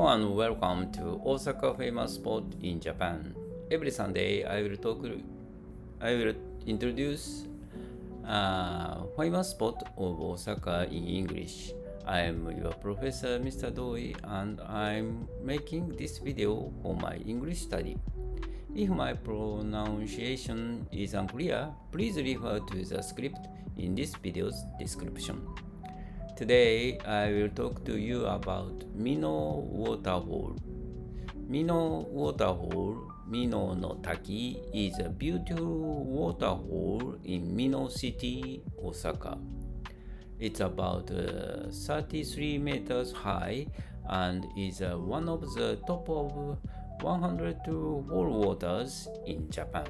and welcome to Osaka famous spot in Japan. Every Sunday I will introduce a famous spot of Osaka in English. I am your professor Mr. Doi and I'm making this video for my English study. If my pronunciation is unclear, please refer to the script in this video's description. Today, I will talk to you about Minoh Waterfall. Minoh Waterfall, Minoh no Taki, is a beautiful waterfall in Minoh City, Osaka. It's about 33 meters high and is one of the top of 100 fall waters in Japan.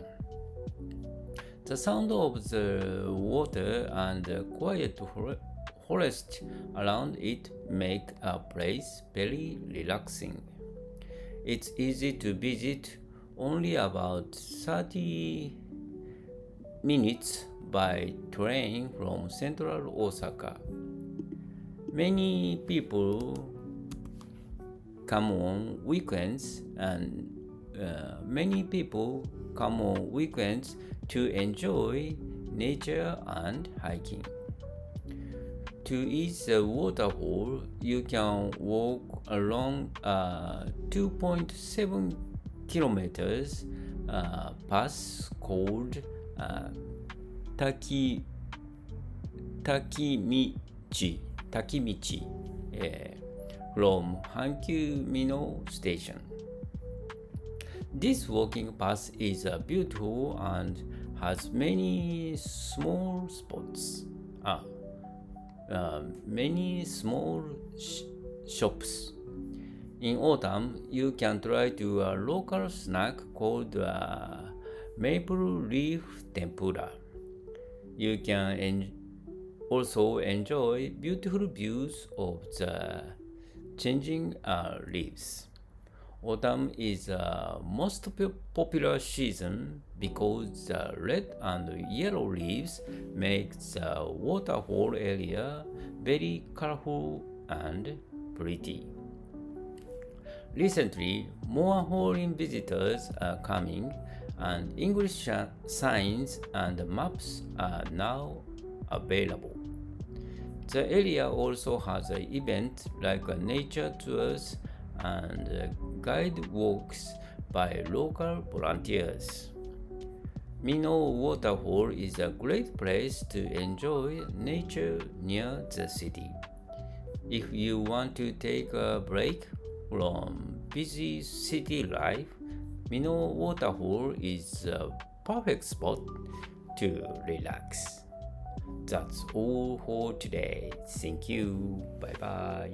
The sound of the water and the quiet forest around it make a place very relaxing. It's easy to visit, only about 30 minutes by train from central Osaka. Many people come on weekends to enjoy nature and hiking. To reach the waterfall, you can walk along a 2.7 kilometers path called Takimichi from Hankyu Minoh Station. This walking path is beautiful and has many small spots. Many small shops. In autumn, you can try to a local snack called maple leaf tempura. You can also enjoy beautiful views of the changing leaves. Autumn is the most popular season because the red and yellow leaves make the waterfall area very colorful and pretty. Recently, more foreign visitors are coming and English signs and maps are now available. The area also has an event like nature tours and guide walks by local volunteers. Minoh Waterfall is a great place to enjoy nature near the city. If you want to take a break from busy city life, Minoh Waterfall is a perfect spot to relax. That's all for today. Thank you. Bye bye.